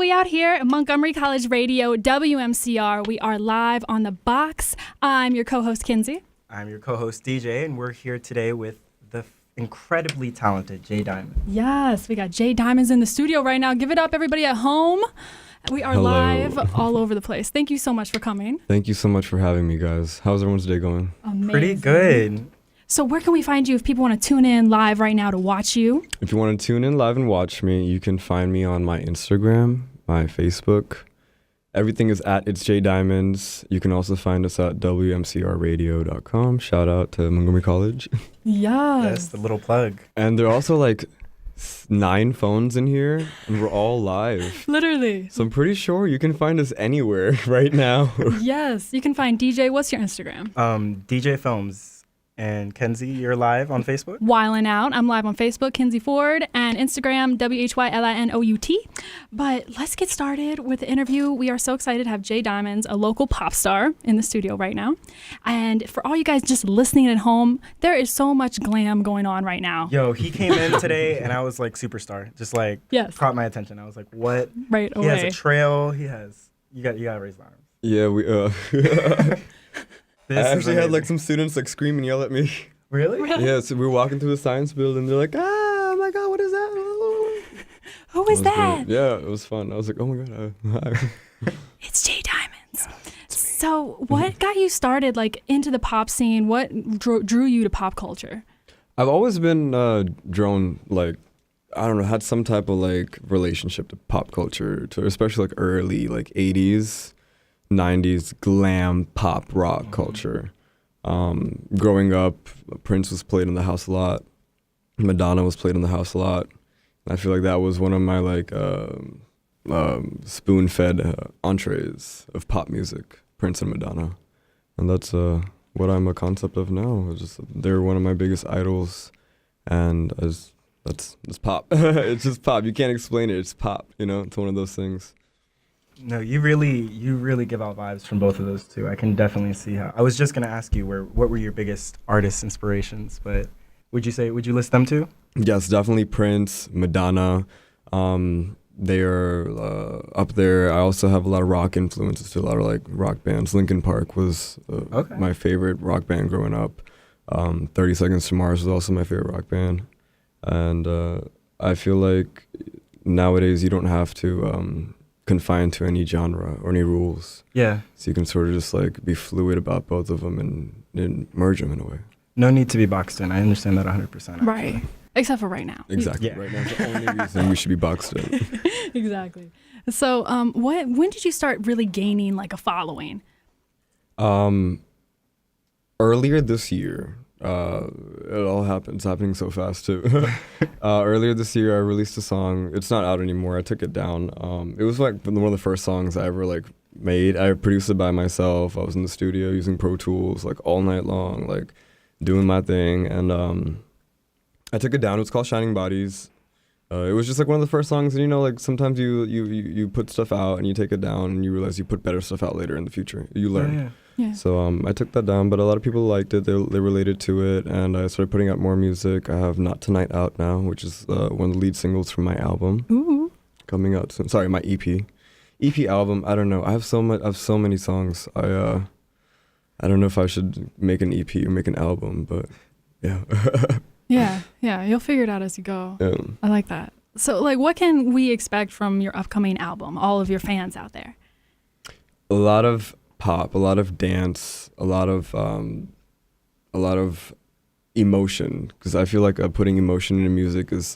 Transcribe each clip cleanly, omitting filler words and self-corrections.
everybody out here at Montgomery College Radio, WMCR. We are live on the box. I'm your co-host, Kinsey. I'm your co-host, DJ, and we're here today with the incredibly talented Jay Diamondz. Yes, we got Jay Diamondz in the studio right now. Give it up, everybody at home. We are live all over the place. Thank you so much for coming. Thank you so much for having me, guys. How's everyone's day going? Amazing. Pretty good. So where can we find you if people want to tune in live right now to watch you? If you want to tune in live and watch me, you can find me on my Instagram, my Facebook. Everything is at It's Jay Diamondz. You can also find us at WMCRradio.com. Shout out to Montgomery College. Yes, the little plug. And there are also like 9 phones in here, and we're all live. Literally. So I'm pretty sure you can find us anywhere right now. Yes, you can find DJ. What's your Instagram? DJ Films. And Kenzie, you're live on Facebook? Wildin' Out. I'm live on Facebook, Kinsey Ford, and Instagram, WHYLINOUT. But let's get started with the interview. We are so excited to have Jay Diamondz, a local pop star, in the studio right now. And for all you guys just listening at home, there is so much glam going on right now. Yo, he came in today, and I was like superstar. Just like caught my attention. I was like, what? Right away. He has a trail. He has. You got to raise the arms. Yeah, we. I actually had like some students like scream and yell at me. Really? Yeah, so we were walking through the science building. They're like, oh my God, what is that? Who is that? Great. Yeah, it was fun. I was like, oh my God. Hi. It's Jay Diamondz. So what got you started like into the pop scene? What drew you to pop culture? I've always been drawn, like, I don't know, had some type of like relationship to pop culture, to especially like early like 80s. 90s glam pop rock culture. Growing up, Prince was played in the house a lot. Madonna was played in the house a lot. And I feel like that was one of my like spoon-fed entrees of pop music, Prince and Madonna. And that's what I'm a concept of now. They're one of my biggest idols, and it's pop. It's just pop. You can't explain it. It's pop. You know, it's one of those things. No, you really give out vibes from both of those two. I can definitely see how. I was just gonna ask you what were your biggest artist inspirations, but would you list them too? Yes, definitely Prince, Madonna. They are up there. I also have a lot of rock influences to a lot of like rock bands. Linkin Park was my favorite rock band growing up. 30 Seconds to Mars was also my favorite rock band, and I feel like nowadays you don't have to confined to any genre or any rules. Yeah. So you can sort of just like be fluid about both of them and merge them in a way. No need to be boxed in. I understand that 100%. Actually. Right. Except for right now. Exactly. Yeah. Right now is the only reason we should be boxed in. Exactly. So when did you start really gaining like a following? Earlier this year. It all happened. It's happening so fast too. Earlier this year, I released a song. It's not out anymore. I took it down. It was like one of the first songs I ever like made. I produced it by myself. I was in the studio using Pro Tools like all night long, like doing my thing. And I took it down. It was called Shining Bodies. It was just like one of the first songs. And you know, like sometimes you put stuff out and you take it down and you realize you put better stuff out later in the future. You learn. Yeah. So I took that down, but a lot of people liked it. They related to it, and I started putting out more music. I have Not Tonight out now, which is one of the lead singles from my album. Ooh. Coming out soon. Sorry, my EP album. I don't know. I have so many songs. I don't know if I should make an EP or make an album, but yeah. Yeah. You'll figure it out as you go. Yeah. I like that. So like, what can we expect from your upcoming album? All of your fans out there. A lot of pop, a lot of dance, a lot of emotion, because I feel like putting emotion into music is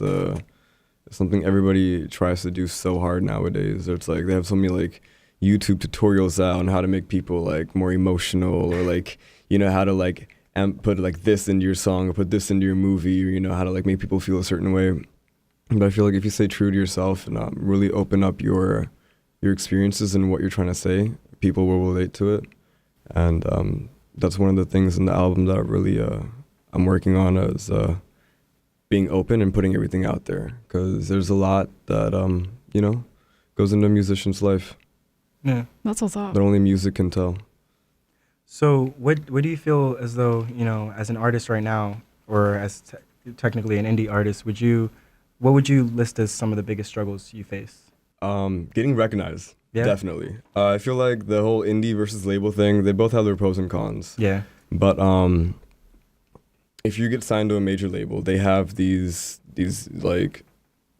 something everybody tries to do so hard nowadays. It's like they have so many like YouTube tutorials out on how to make people like more emotional, or like, you know, how to like put like this into your song or put this into your movie, or you know, how to like make people feel a certain way. But I feel like if you stay true to yourself and really open up your experiences and what you're trying to say, people will relate to it. And that's one of the things in the album that I really I'm working on, is being open and putting everything out there, because there's a lot that you know, goes into a musician's life. Yeah, that's what's up. That only music can tell. So what do you feel as though, you know, as an artist right now, or as technically an indie artist, what would you list as some of the biggest struggles you face? Getting recognized, definitely. I feel like the whole indie versus label thing, they both have their pros and cons. Yeah. But if you get signed to a major label, they have these like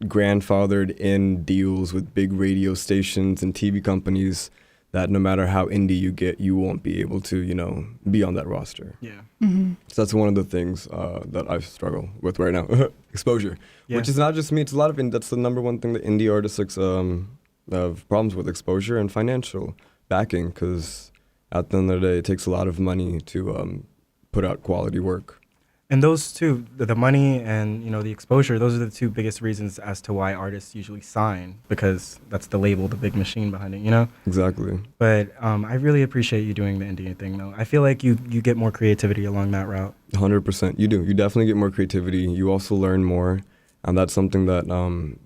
grandfathered in deals with big radio stations and TV companies that no matter how indie you get, you won't be able to, be on that roster. Yeah. Mm-hmm. So that's one of the things that I struggle with right now. Exposure, which is not just me. It's a lot of, that's the number one thing that indie artists have problems with, exposure and financial backing, because at the end of the day, it takes a lot of money to put out quality work. And those two, the money and the exposure, those are the two biggest reasons as to why artists usually sign, because that's the label, the big machine behind it, Exactly. But I really appreciate you doing the indie thing, though. I feel like you get more creativity along that route. 100%. You do. You definitely get more creativity. You also learn more, and that's something that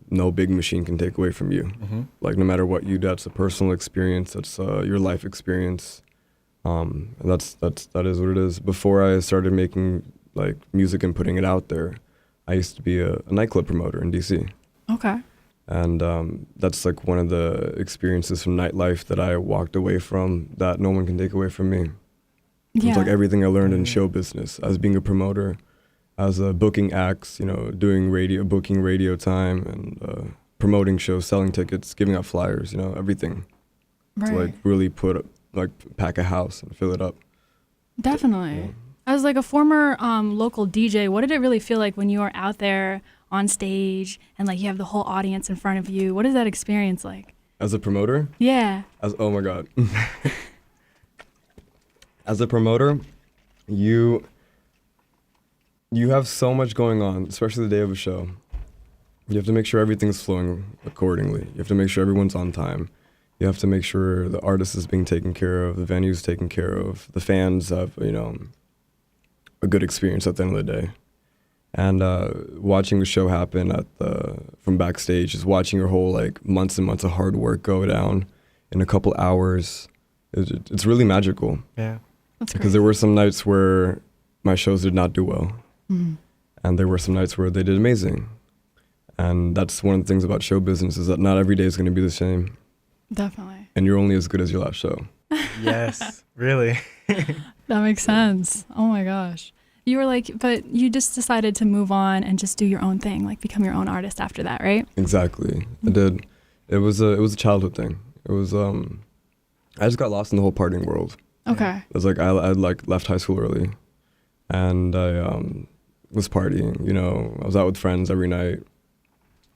no big machine can take away from you. Mm-hmm. Like no matter what you do, that's a personal experience. That's your life experience. And that is what it is. Before I started making like music and putting it out there, I used to be a nightclub promoter in DC. Okay. And that's like one of the experiences from nightlife that I walked away from that no one can take away from me. Yeah. It's like everything I learned in show business as being a promoter, as a booking acts, doing radio, booking radio time, and promoting shows, selling tickets, giving out flyers, everything. Right. To like really pack a house and fill it up. Definitely. Yeah. As like a former local DJ, what did it really feel like when you were out there on stage and like you have the whole audience in front of you? What is that experience like? As a promoter? Yeah. Oh my God. As a promoter, you have so much going on, especially the day of a show. You have to make sure everything's flowing accordingly. You have to make sure everyone's on time. You have to make sure the artist is being taken care of, the venue's taken care of, the fans have, a good experience at the end of the day. And watching the show happen from backstage, is watching your whole months and months of hard work go down in a couple hours. It's really magical. That's Yeah. great. Because there were some nights where my shows did not do well. Mm-hmm. And there were some nights where they did amazing. And that's one of the things about show business, is that not every day is going to be the same. Definitely. And you're only as good as your last show. Yes, really. That makes sense. Oh my gosh. You were but you just decided to move on and just do your own thing, become your own artist after that, right? Exactly. I did. It was a childhood thing. It was I just got lost in the whole partying world. Okay. It was I left high school early, and I was partying. I was out with friends every night,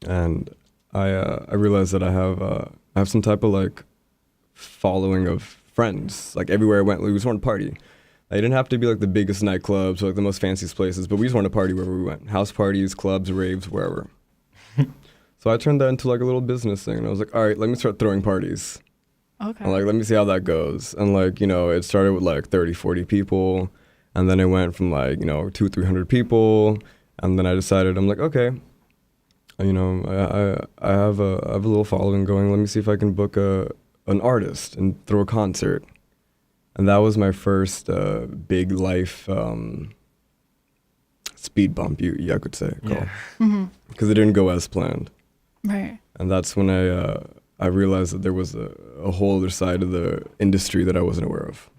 and I realized that I have some type of following of friends. Everywhere I went, we just wanted to party. It didn't have to be the biggest nightclubs or the most fanciest places, but we just wanted to party wherever we went. House parties, clubs, raves, wherever. So I turned that into a little business thing, and I was like, all right, let me start throwing parties. Okay. And let me see how that goes. And it started with 30, 40 people, and then it went from 200-300 people, and then I decided, I'm like, okay, I have a little following going. Let me see if I can book an artist and throw a concert. And that was my first big life speed bump, I could say, Yeah. because it didn't go as planned. Right. And that's when I realized that there was a whole other side of the industry that I wasn't aware of.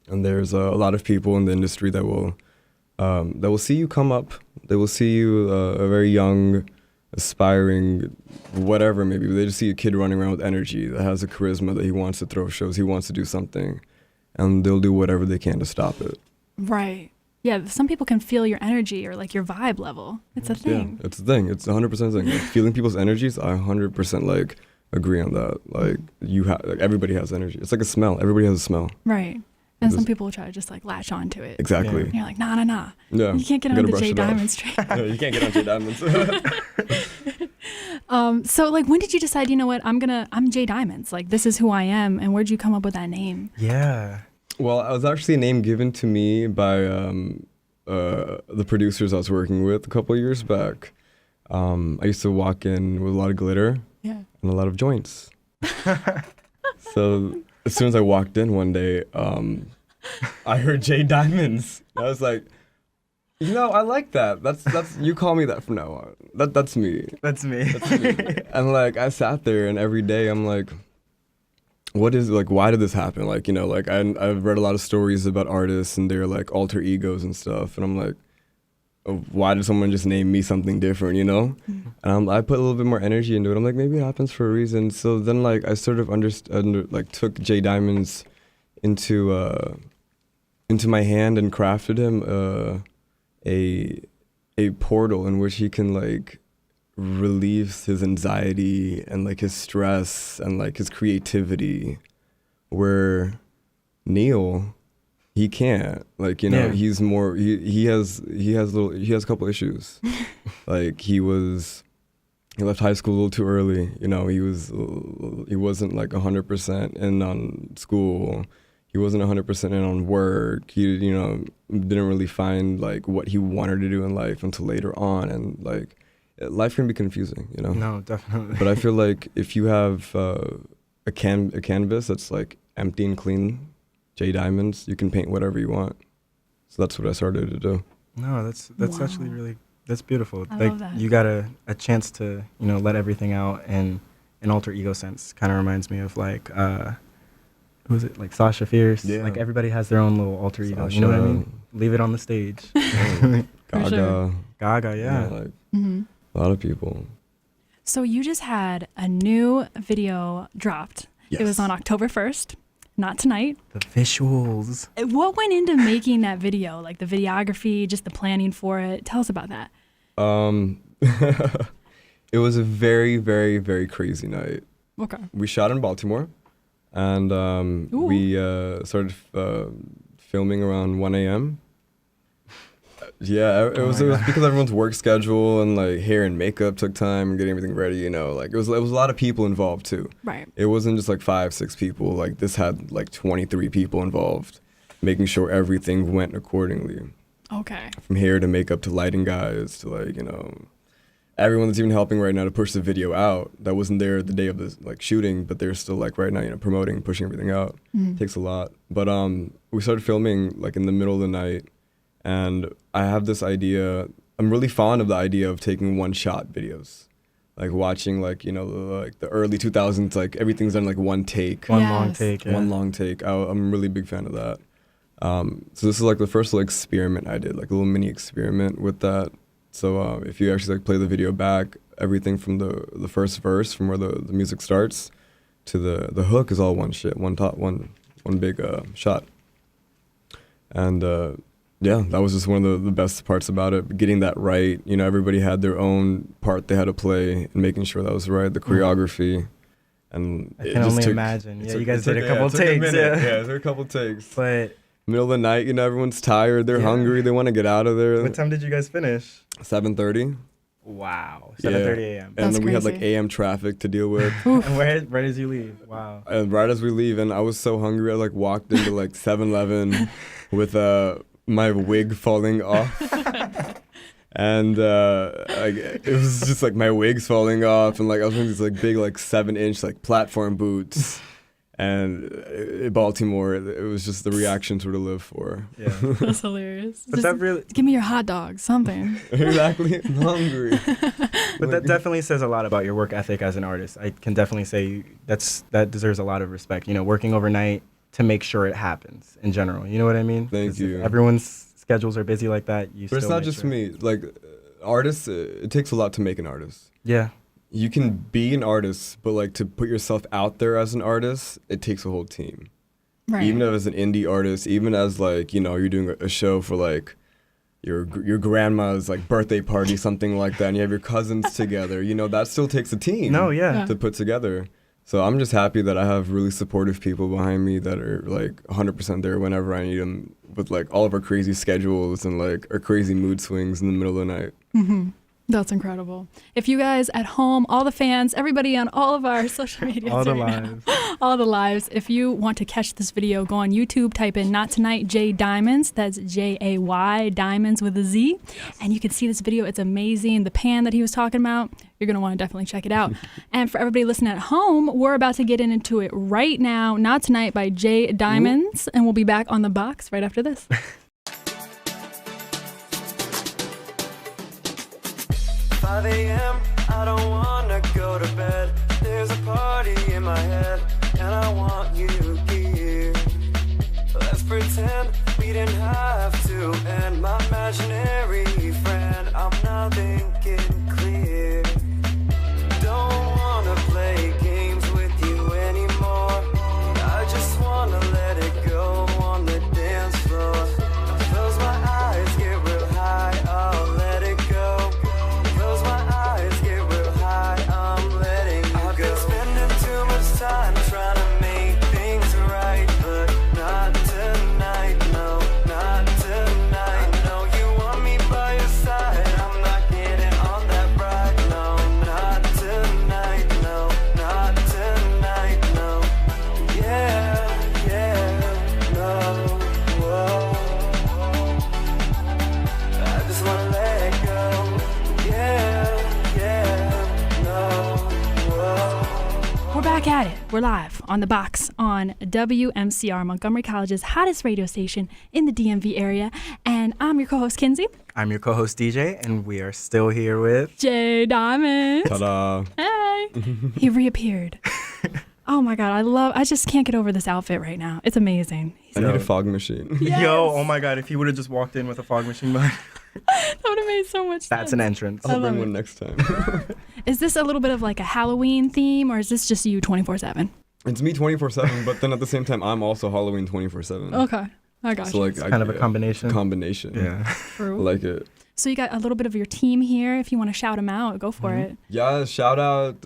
And there's a lot of people in the industry that will see you come up. They will see you a very young, aspiring, whatever maybe. They just see a kid running around with energy that has a charisma, that he wants to throw shows, he wants to do something, and they'll do whatever they can to stop it. Right. Yeah, some people can feel your energy or your vibe level. It's a thing. Yeah, it's a thing. It's 100% a thing. Feeling people's energies, I 100% agree on that. Everybody has energy. It's like a smell. Everybody has a smell. Right. And some people will try to just latch on to it. Exactly. And you're like, nah. Yeah. You can't get on the Jay Diamondz train. No, you can't get on Jay Diamondz. So when did you decide, you know what, I'm Jay Diamondz, this is who I am, and where'd you come up with that name? Yeah. Well, it was actually a name given to me by the producers I was working with a couple of years back. I used to walk in with a lot of glitter and a lot of joints. So as soon as I walked in one day, I heard Jay Diamondz. I was like, You know, I like that. That's you call me that from now on. That's me. That's me. That's me. And like I sat there and every day I'm like, what is like, why did this happen? Like, you know, like I've read a lot of stories about artists and their like alter egos and stuff. And I'm like, oh, why did someone just name me something different, you know? And I put a little bit more energy into it. I'm like, maybe it happens for a reason. So then like I sort of took Jay Diamondz into my hand and crafted him a portal in which he can like relieve his anxiety and like his stress and like his creativity, where Neil, he can't, like, you know, he's more, he has a couple issues. Like he left high school a little too early, you know, he wasn't like 100% in on school. He wasn't 100% in on work. He, you know, didn't really find like what he wanted to do in life until later on. And like, life can be confusing, you know? No, definitely. But I feel like if you have a canvas that's like empty and clean, Jay Diamondz, you can paint whatever you want. So that's what I started to do. No, that's actually really, that's beautiful. I like love that. you got a chance to, you know, let everything out, and an alter ego sense kind of reminds me of like, who is it? Like Sasha Fierce. Yeah. Like everybody has their own little alter ego. Sasha. You know what I mean? Leave it on the stage. Gaga. sure. Gaga, yeah. Like Mm-hmm. a lot of people. So you just had a new video dropped. Yes. It was on October 1st, not tonight. The visuals. What went into making that video? Like the videography, just the planning for it? Tell us about that. It was a very, very, very crazy night. Okay. We shot in Baltimore, and we started filming around 1 a.m. Yeah, it was because everyone's work schedule and like hair and makeup took time and getting everything ready, you know. Like it was a lot of people involved too. Right. It wasn't just like 5-6 people. Like this had like 23 people involved, making sure everything went accordingly. Okay. From hair to makeup to lighting guys to like, you know, everyone that's even helping right now to push the video out that wasn't there the day of the like shooting, but they're still like right now, you know, promoting, pushing everything out. Takes a lot. But we started filming like in the middle of the night, and I have this idea. I'm really fond of the idea of taking one-shot videos, like watching like, you know, like the early 2000s, like everything's done like one take. One long take. Yeah. One long take. I'm a really big fan of that. So this is like the first little experiment I did, like a little mini experiment with that. So if you actually like play the video back, everything from the first verse, from where the music starts, to the hook is all one big shot. And yeah, that was just one of the best parts about it, getting that right. You know, everybody had their own part they had to play and making sure that was right, the choreography. And I can only imagine. Yeah, you guys did a couple takes. Yeah, there were a couple takes. But middle of the night, you know, everyone's tired, they're hungry, they want to get out of there. what time did you guys finish? 7:30. Wow, 7:30 a.m. And That's then we had like crazy. AM traffic to deal with. And right as you leave. Wow. And right as we leave, and I was so hungry, I like walked into like 7-Eleven with my wig falling off. And like, it was just like my wig's falling off, and like I was wearing these like big like 7-inch like platform boots. And in Baltimore, it was just the reaction to live for. Yeah. That's hilarious. But that really, Give me your hot dog, something. Exactly. I'm hungry. but that definitely says a lot about your work ethic as an artist. I can definitely say that deserves a lot of respect. You know, working overnight to make sure it happens in general. You know what I mean? Thank you. Everyone's schedules are busy like that. But it's not just me. Like artists, it takes a lot to make an artist. Yeah. You can be an artist, but like to put yourself out there as an artist, it takes a whole team. Right. Even as an indie artist, even as like, you know, you're doing a show for like your grandma's like birthday party, something like that, and you have your cousins together, you know, that still takes a team. No, yeah. To put together. So I'm just happy that I have really supportive people behind me that are like 100% there whenever I need them, with like all of our crazy schedules and like our crazy mood swings in the middle of the night. Mm-hmm. That's incredible. If you guys at home, all the fans, everybody on all of our social media, all the lives. all the lives, if you want to catch this video, go on YouTube, type in Not Tonight Jay Diamondz. That's Jay Diamondz with a Z. Yes. And you can see this video. It's amazing. The pan that he was talking about, you're going to want to definitely check it out. And for everybody listening at home, we're about to get into it right now. Not Tonight by Jay Diamondz. And we'll be back on the box right after this. 5 a.m. I don't wanna go to bed. There's a party in my head, and I want you here. Let's pretend we didn't have to end. My imaginary friend, I'm not thinking clear. Don't wanna play games with you anymore. I just wanna let it go on the dance floor. Close my eyes, get real high, I'll let it go. Close my eyes, get real high, I'm letting you go. I've been spending too much time trying to make things right, but not tonight, no, not tonight. I know you want me by your side, I'm not getting on that ride, no, not tonight, no, not tonight, no. Yeah, yeah, no, whoa. I just wanna let go. Yeah, yeah, no, whoa. We're back at it. We're live on The Box on WMCR, Montgomery College's hottest radio station in the DMV area. And I'm your co-host, Kinsey. I'm your co-host DJ, and we are still here with Jay Diamondz. Ta-da. Hey. He reappeared. Oh my God, I just can't get over this outfit right now. It's amazing. I need a fog machine. Yes. Yo. Oh my God! If he would have just walked in with a fog machine behind, That would have made so much sense. that's an entrance. I I'll love bring it. one next time. Is this a little bit of like a Halloween theme, or is this just you 24/7? It's me 24/7, but then at the same time, I'm also Halloween 24/7. Okay, I got So you. like, It's kind of a combination. Combination. Yeah. I True. like it. So you got a little bit of your team here. If you want to shout them out, go for it. Yeah, shout out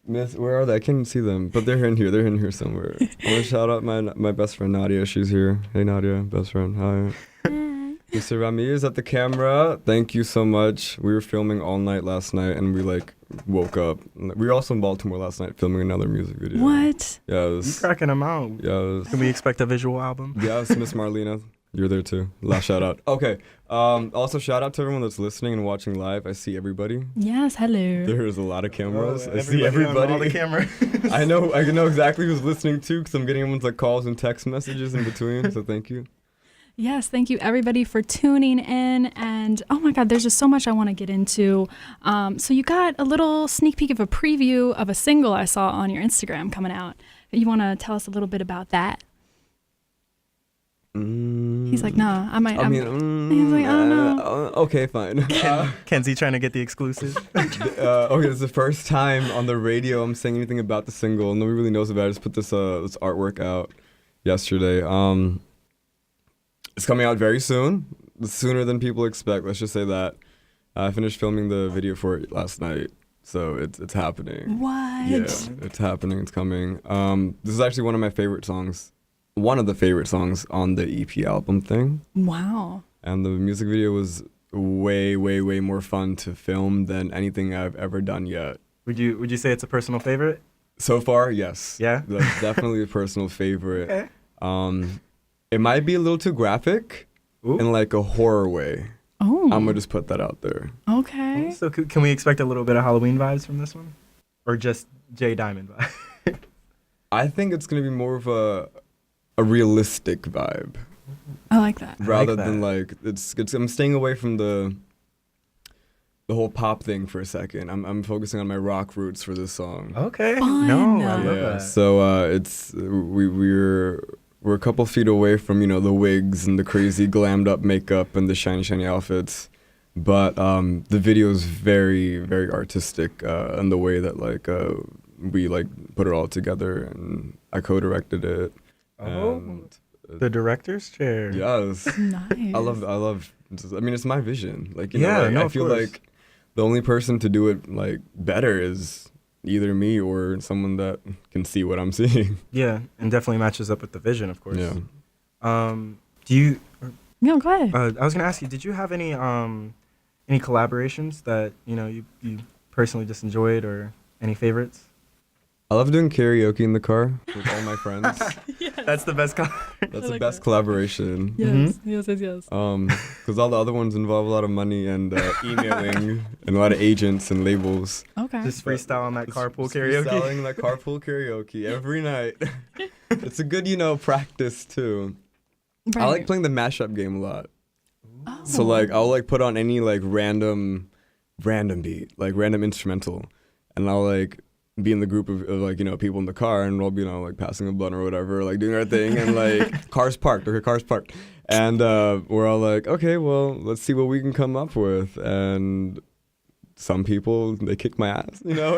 Miss, where are they? I can't see them, but they're in here. They're in here somewhere. I want to shout out my best friend Nadia. She's here. Hey Nadia, best friend. Hi. Mr. Ramirez at the camera. Thank you so much. We were filming all night last night, and we like woke up. We were also in Baltimore last night filming another music video. What? Yeah, it You was. cracking them out. Yeah, it was. Can we expect a visual album? Yes, Miss Marlena. You're there too. Last shout out. Okay. Also shout out to everyone that's listening and watching live. I see everybody. Yes, hello. There's a lot of cameras. Oh, I see on everybody. all the cameras. I know exactly who's listening too, because I'm getting everyone's like calls and text messages in between. So thank you. Yes, thank you everybody for tuning in. And oh my God, there's just so much I want to get into. So you got a little sneak peek of a preview of a single I saw on your Instagram coming out. You want to tell us a little bit about that? He's like, nah, I might. He's like, I don't know. Okay, fine. Kenzie trying to get the exclusive. Okay, it's the first time on the radio I'm saying anything about the single. Nobody really knows about it. I just put this artwork out yesterday. It's coming out very soon, sooner than people expect. Let's just say that. I finished filming the video for it last night, so it's happening. What? Yeah, it's happening. It's coming. This is actually one of my favorite songs. One of the favorite songs on the EP album thing. Wow. And the music video was way, way, way more fun to film than anything I've ever done yet. Would you say it's a personal favorite? So far, yes. Yeah? That's definitely a personal favorite. Okay. It might be a little too graphic Ooh. in like a horror way. Oh. I'm gonna just put that out there. Okay. So can we expect a little bit of Halloween vibes from this one? Or just Jay Diamond vibe? I think it's gonna be more of a realistic vibe. I like that. Rather that. than like I'm staying away from the whole pop thing for a second. I'm focusing on my rock roots for this song. Okay. Fun. No, I Yeah, love Yeah, that. so it's we're a couple feet away from the wigs and the crazy glammed up makeup and the shiny outfits, but the video is very, very artistic in the way that we like put it all together, and I co-directed it. Oh, And, the director's chair. yes. Nice. I love. I mean, it's my vision. Like, Yeah, no, I of feel course. like the only person to do it like better is either me or someone that can see what I'm seeing. Yeah, and definitely matches up with the vision, of course. Yeah. Do you? No, go ahead. I was gonna ask you. Did you have any collaborations that you personally just enjoyed, or any favorites? I love doing karaoke in the car with all my friends. That's the best. That's the like best that. collaboration. Yes, yes. Because all the other ones involve a lot of money and emailing and a lot of agents and labels. Okay. Just freestyle on that carpool Just karaoke. freestyling that carpool karaoke every night. It's a good, practice too. I like playing the mashup game a lot. Oh. So like I'll like put on any like random random beat, like random instrumental, and I'll like be in the group of like, you know, people in the car, and we'll be, you know, like passing a blunt or whatever, like doing our thing, and like cars parked, and we're all like, okay, well, let's see what we can come up with. And some people, they kick my ass, you know,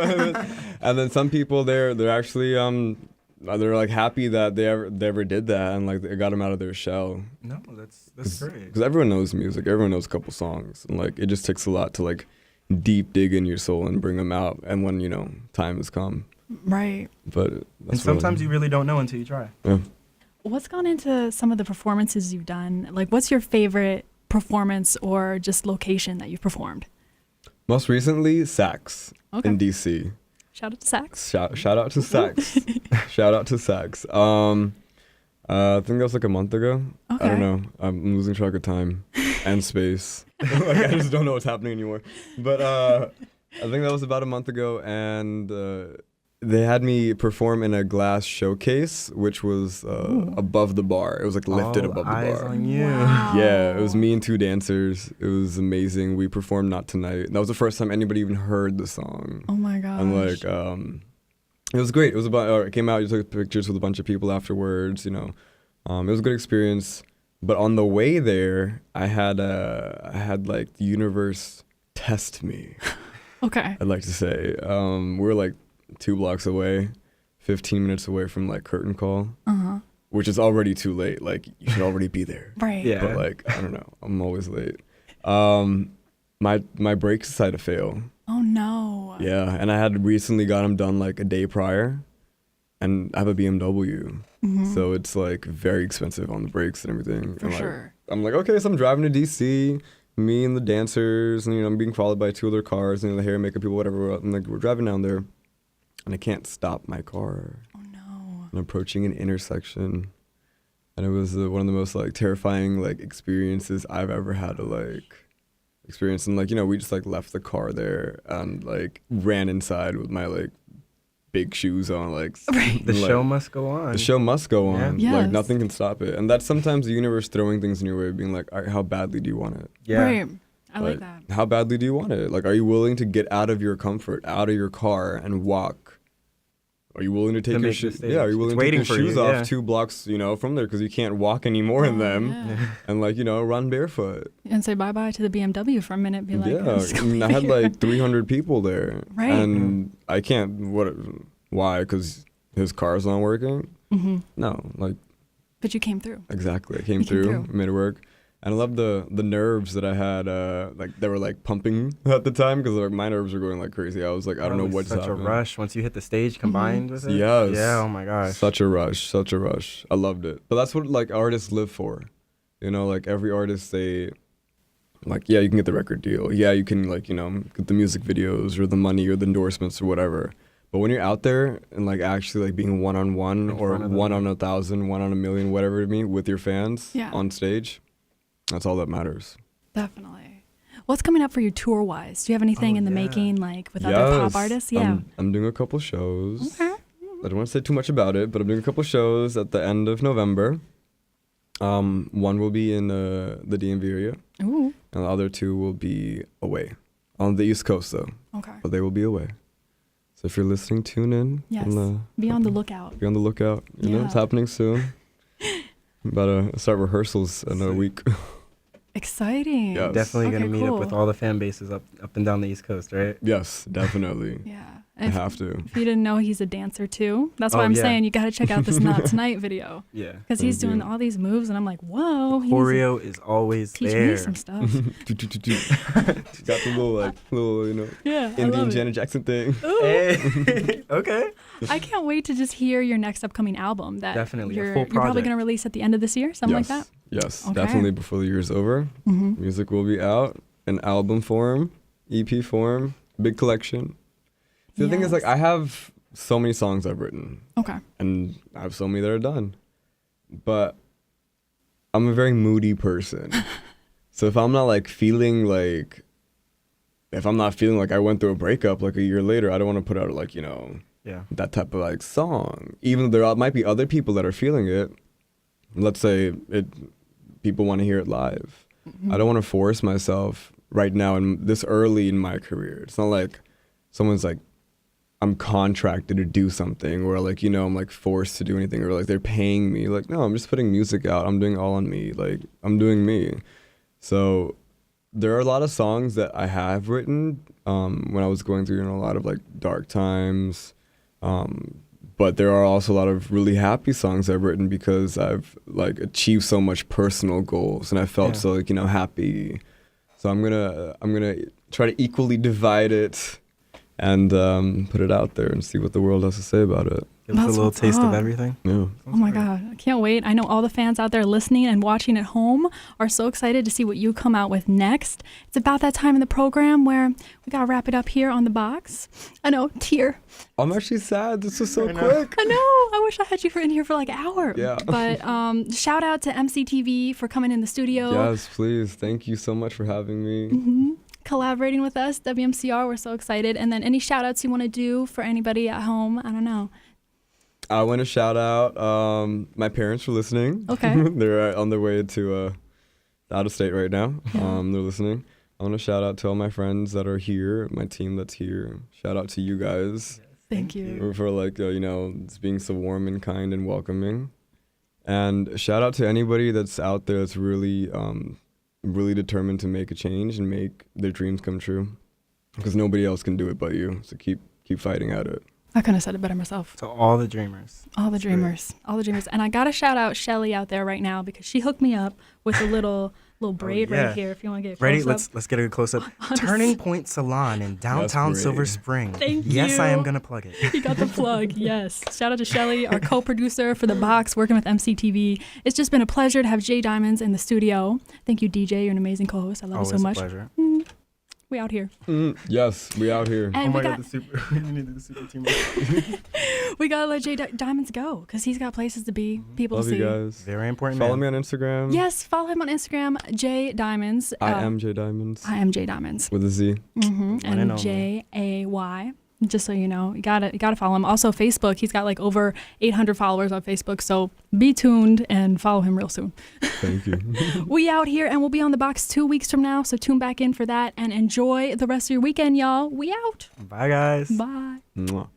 and then some people they're actually they're like happy that they ever did that, and like it got them out of their shell. No, that's great. Because everyone knows music, everyone knows a couple songs, and like it just takes a lot to like deep dig in your soul and bring them out. And when, you know, time has come, Right. but And sometimes you really don't know until you try. yeah. What's gone into some of the performances you've done? Like, what's your favorite performance or just location that you've performed? Most recently, Sax in DC. Shout out to Sax. Shout out to Sax. Shout out to Sax. I think that was like a month ago. Okay. I don't know. I'm losing track of time and space. Like, I just don't know what's happening anymore. But I think that was about a month ago, and they had me perform in a glass showcase, which was above the bar. It was like lifted All above the eyes bar. on you. Wow. Yeah, it was me and 2 dancers. It was amazing. We performed Not Tonight. That was the first time anybody even heard the song. Oh my gosh. And like, it was great. It was about. It came out. You took pictures with a bunch of people afterwards. You know, it was a good experience. But on the way there, I had like the universe test me. Okay. I'd like to say, we were like 2 blocks away, 15 minutes away from like curtain call, which is already too late. Like, you should already be there. Right. Yeah. But like, I don't know. I'm always late. My brakes decided to fail. Oh no. Yeah, and I had recently got them done like a day prior, and I have a BMW, so it's like very expensive on the brakes and everything. For and, like, sure. I'm like, okay, so I'm driving to DC, me and the dancers, and you know, I'm being followed by 2 other cars, and the hair and makeup people, whatever. I'm like, we're driving down there, and I can't stop my car. Oh no. I'm approaching an intersection, and it was one of the most like terrifying like experiences I've ever had to like experience. And like, you know, we just like left the car there and like ran inside with my like big shoes on, like The show must go on. the show must go on. Yeah. Like Yes. nothing can stop it. And that's sometimes the universe throwing things in your way, being like, all right, how badly do you want it? Yeah. Right. I like that. How badly do you want it? Like, are you willing to get out of your comfort, out of your car, and walk? Are you willing to take your make the shoes? stage. Yeah, are you willing It's to take waiting your for shoes you, off yeah. 2 blocks, you know, from there, because you can't walk anymore in them, Yeah. and like, you know, run barefoot. And say bye bye to the BMW for a minute. Be like, Yeah, "Let's I go mean, I had here." like 300 people there, Right. and I can't. Why? Because his car's not working? No, like But you came through. exactly. I came You came through, through. made it work. And I love the nerves that I had, like they were like pumping at the time, because like my nerves were going like crazy. I was like, I don't know Probably what's such happening. a rush once you hit the stage combined with it. Yes. Yeah. Oh my gosh. Such a rush. I loved it. But that's what like artists live for. You know, like every artist, they like, yeah, you can get the record deal. Yeah, you can like, you know, get the music videos or the money or the endorsements or whatever. But when you're out there and like actually like being one-on-one In or front of them. 1 on 1,000, 1 on a million, whatever it means, with your fans Yeah. on stage, that's all that matters. Definitely. What's coming up for you tour wise? Do you have anything Oh, in the yeah. making, like with other pop Yes. artists? Yeah. I'm doing a couple shows. Okay. I don't want to say too much about it, but I'm doing a couple shows at the end of November. One will be in the DMV area, Ooh. and the other 2 will be away. On the East Coast, though, Okay. but they will be away. So if you're listening, tune in. Yes. And, Be on the lookout. be on the lookout. You know, it's Yeah. happening soon. I'm about to start rehearsals in a Sick. week. Exciting. Yes. Definitely Okay, gonna meet up with cool. all the fan bases up and down the East Coast, right? Yes, definitely. Yeah. I If, have to. if you didn't know, he's a dancer too. That's why Oh, I'm yeah. saying you got to check out this Not Tonight video, Yeah. because he's Thank doing you. all these moves, and I'm like, whoa. He's Choreo is always teaching there. me some stuff. Got the little, you know, Yeah. I Indian love it. Janet Jackson thing. Ooh. Hey. Okay. I can't wait to just hear your next upcoming album that Definitely, a you're full probably project. going to release at the end of this year, something like that. Yes, Okay. definitely before the year's over. Mm-hmm. Music will be out in album form, EP form, big collection. The thing is, like, I have so many songs I've written, Okay. and I have so many that are done. But I'm a very moody person. So if I'm not like feeling like, if I'm not feeling like I went through a breakup like a year later, I don't want to put out like, you know, Yeah. that type of like song. Even though might be other people that are feeling it. Let's say people want to hear it live. I don't want to force myself right now and this early in my career. It's not like someone's like, I'm contracted to do something, or like, I'm like forced to do anything, or like they're paying me. Like, no, I'm just putting music out. I'm doing all on me. Like, I'm doing me. So there are a lot of songs that I have written when I was going through a lot of like dark times. But there are also a lot of really happy songs I've written because I've like achieved so much personal goals and I felt so like, happy. So I'm gonna try to equally divide it and put it out there and see what the world has to say about it. Give us a little taste of everything. Yeah. Oh my God, I can't wait. I know all the fans out there listening and watching at home are so excited to see what you come out with next. It's about that time in the program where we got to wrap it up here on the box. I know, tear. I'm actually sad. This was so quick. I know. I wish I had you in here for like an hour. Yeah. But shout out to MCTV for coming in the studio. Yes, please. Thank you so much for having me. Collaborating with us, WMCR. We're so excited. And then any shout outs you want to do for anybody at home? I don't know. I want to shout out my parents for listening. Okay. They're on their way to out of state right now. Yeah. They're listening. I want to shout out to all my friends that are here, my team that's here. Shout out to you guys. Thank you. For like, being so warm and kind and welcoming. And shout out to anybody that's out there that's really, really determined to make a change and make their dreams come true. Because nobody else can do it but you. So keep fighting at it. I couldn't have said it better myself. To all the dreamers. All the dreamers. All the dreamers. And I got to shout out Shelly out there right now because she hooked me up with a little braid right here if you want to get a close Ready? up. Let's get a close up. Turning Point Salon in downtown Silver Spring. Thank Yes, you. I am going to plug it. You got the plug, yes. Shout out to Shelly, our co-producer for The Box, working with MCTV. It's just been a pleasure to have Jay Diamondz in the studio. Thank you, DJ. You're an amazing co-host. I love Always you so much. A pleasure. We out here. Yes, we out here. And we need to do the super team. we got to let Jay Diamondz go because he's got places to be, people Love to see. you guys. Very important. Follow me on Instagram. Yes, follow him on Instagram, Jay Diamondz. I am Jay Diamondz. I am Jay Diamondz. With a Z. And and Jay. Just so you know, you gotta follow him. Also, Facebook. He's got like over 800 followers on Facebook. So be tuned and follow him real soon. Thank you. We out here and we'll be on The Box 2 weeks from now. So tune back in for that and enjoy the rest of your weekend, y'all. We out. Bye, guys. Bye. Mwah.